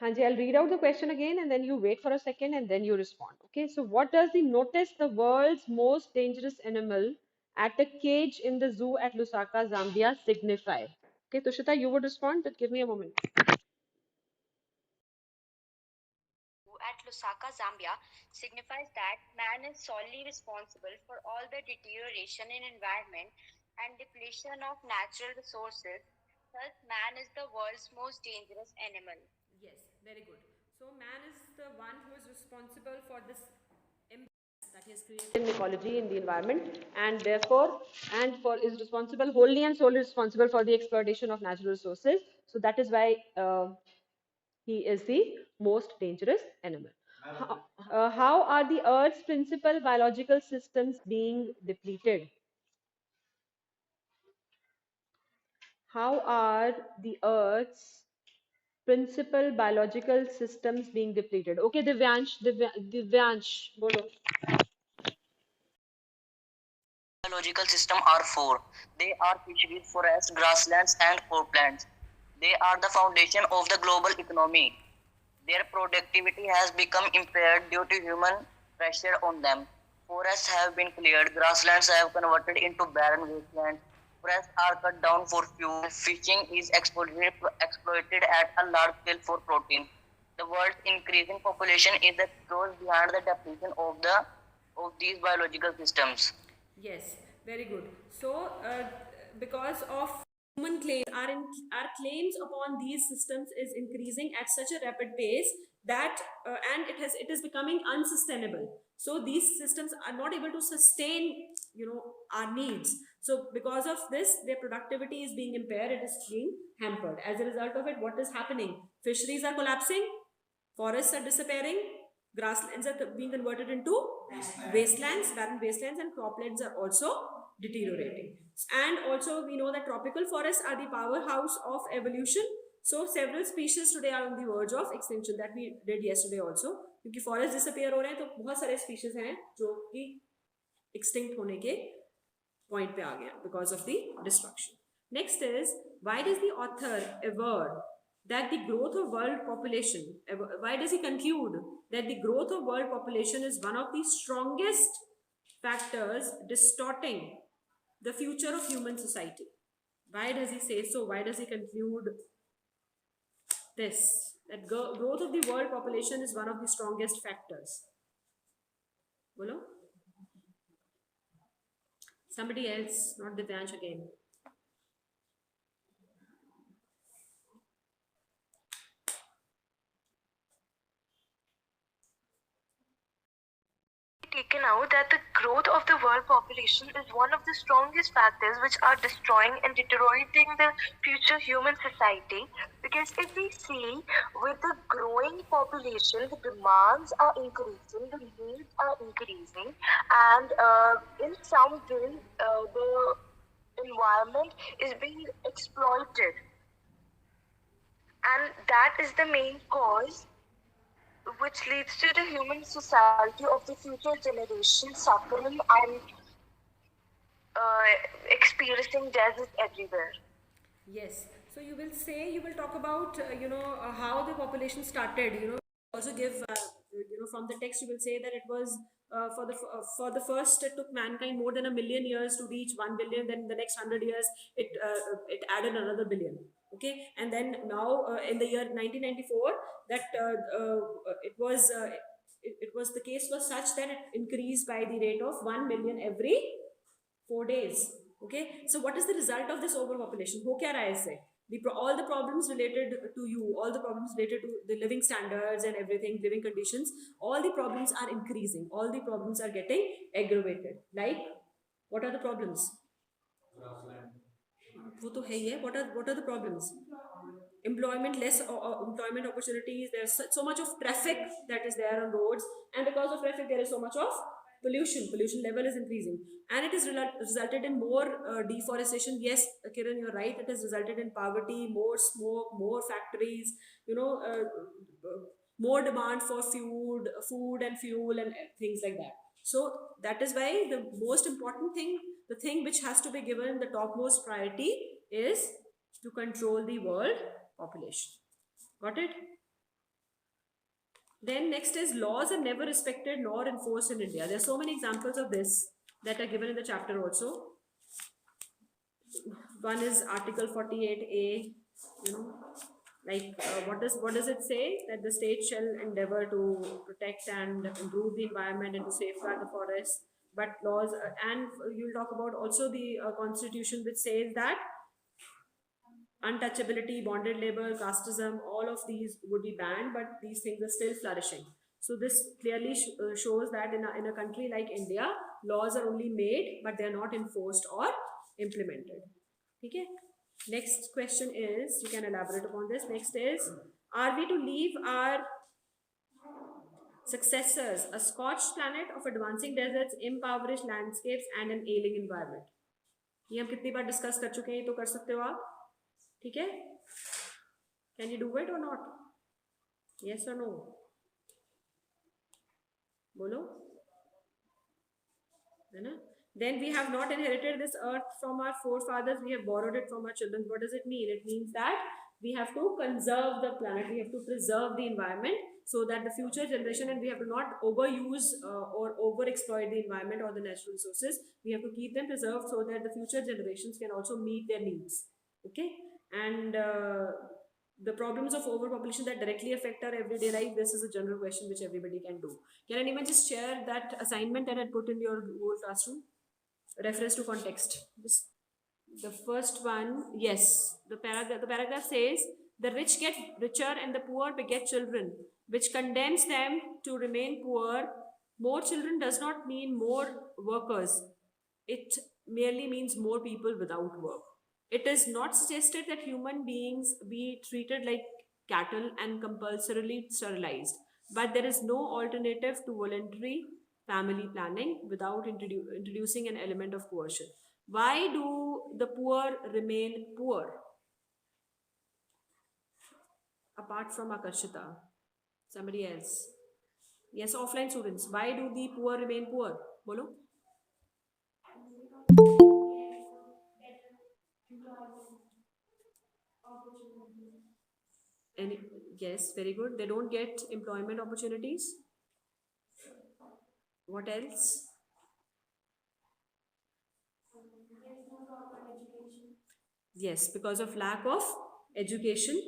Hanji, I'll read out the question again and then you wait for a second and then you respond. Okay, so what does the notice the world's most dangerous animal at a cage in the zoo at Lusaka, Zambia signify? Okay, Tushita, you would respond, but give me a moment. At Lusaka, Zambia, signifies that man is solely responsible for all the deterioration in environment and depletion of natural resources. Thus, man is the world's most dangerous animal. Yes, very good. So man is the one who is responsible for this imbalance that he has created in ecology in the environment, and therefore and for is responsible wholly and solely responsible for the exploitation of natural resources. So that is why he is the most dangerous animal. How are the Earth's principal biological systems being depleted? How are the Earth's principal biological systems being depleted? Okay, Divyansh, bolo. Biological system are four. They are fisheries, forests, grasslands, and croplands. They are the foundation of the global economy. Their productivity has become impaired due to human pressure on them. Forests have been cleared, grasslands have converted into barren wastelands, forests are cut down for fuel, fishing is exploited at a large scale for protein. The world's increasing population is the cause behind the depletion of these biological systems. Yes, very good. So, because of human claims, our claims upon these systems is increasing at such a rapid pace that, and it is becoming unsustainable. So these systems are not able to sustain, our needs. So because of this, their productivity is being impaired. It is being hampered. As a result of it, what is happening? Fisheries are collapsing, forests are disappearing, grasslands are being converted into wastelands, barren wastelands, and croplands are also deteriorating. And also, we know that tropical forests are the powerhouse of evolution. So, several species today are on the verge of extinction that we did yesterday also. क्योंकि forest disappear हो रहे हैं तो बहुत सारे species हैं जो कि extinct होने के point पे आ गया because of the destruction. Next is, why does the author aver that the growth of world population, why does he conclude that the growth of world population is one of the strongest factors distorting the future of human society? Why does he say so? Why does he conclude this? That growth of the world population is one of the strongest factors. Bolo? Somebody else, not Divyansh again. Taken out that the growth of the world population is one of the strongest factors which are destroying and deteriorating the future human society. Because if we see with the growing population, the demands are increasing, the needs are increasing, and in some way, the environment is being exploited, and that is the main cause which leads to the human society of the future generation suffering and experiencing death everywhere. Yes. So you will say, you will talk about, how the population started, also give, from the text, you will say that it was for the first, it took mankind more than 1 million years to reach 1 billion. Then the next 100 years, it added another billion. Okay. And then now in the year 1994, that it was the case was such that it increased by the rate of 1 million every 4 days. Okay, so what is the result of this overpopulation? हो क्या रहा है इससे? All the problems related to you, all the problems related to the living standards and everything, living conditions, all the problems are increasing. All the problems are getting aggravated. Like, what are the problems? वो तो है ही है. What are the problems? Employment, less employment opportunities. There's so much of traffic that is there on roads, and because of traffic there is so much of pollution level is increasing, and it has resulted in more deforestation. Yes, Kiran, you're right, it has resulted in poverty, more smoke, more factories, more demand for food and fuel and things like that. So that is why the most important thing, the thing which has to be given the topmost priority, is to control the world population. Got it? Then next is laws are never respected nor enforced in India. There are so many examples of this that are given in the chapter also. One is Article 48A, you know, like what does it say? That the state shall endeavor to protect and improve the environment and to safeguard the forest. But laws, and you'll talk about also the constitution, which says that untouchability, bonded labor, casteism, all of these would be banned, but these things are still flourishing. So this clearly shows that in a country like India, laws are only made, but they are not enforced or implemented. Okay. Next question is, you can elaborate upon this. Next is, are we to leave our successors a scorched planet of advancing deserts, impoverished landscapes, and an ailing environment? ये हम कितनी बार discuss कर चुके हैं, ये तो कर सकते हो आप, ठीक है? Can you do it or not? Yes or no? बोलो, है ना? Then we have not inherited this earth from our forefathers, we have borrowed it from our children. What does it mean? It means that we have to conserve the planet, we have to preserve the environment so that the future generation, and we have to not overuse or overexploit the environment or the natural resources. We have to keep them preserved so that the future generations can also meet their needs. Okay? And the problems of overpopulation that directly affect our everyday life, this is a general question which everybody can do. Can anyone just share that assignment that I had put in your Google Classroom? Reference to context. The first one, yes. The paragraph says, the rich get richer and the poor beget children, which condemns them to remain poor. More children does not mean more workers. It merely means more people without work. It is not suggested that human beings be treated like cattle and compulsorily sterilized, but there is no alternative to voluntary family planning without introducing an element of coercion. Why do the poor remain poor? Apart from Akarshita, somebody else. Yes, offline students. Why do the poor remain poor? Bolo. Any, yes, very good. They don't get employment opportunities. What else? Yes, because of lack of education,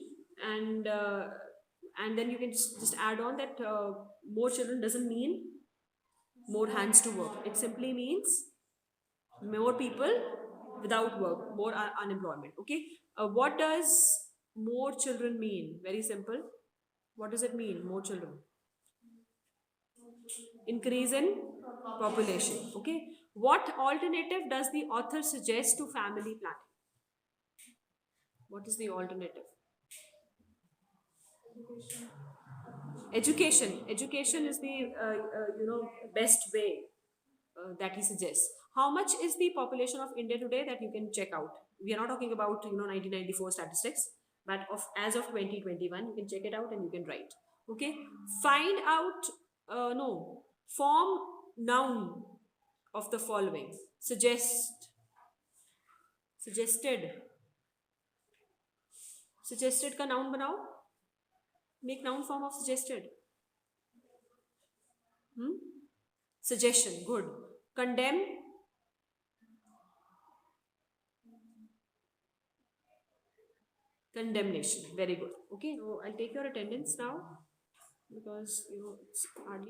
and then you can just add on that more children doesn't mean more hands to work. It simply means more people without work, more unemployment. Okay. What does more children mean? Very simple. What does it mean? More children. Increase in population. Okay. What alternative does the author suggest to family planning? What is the alternative? Education is the best way that he suggests. How much is the population of India today? That you can check out. We are not talking about 1994 statistics, but as of 2021, you can check it out and you can write. Okay, find out. No, form noun of the following. Suggested का noun बनाओ. Make noun form of suggested. Suggestion. Good. Condemn. Condemnation. Very good. Okay. So I'll take your attendance now because it's hardly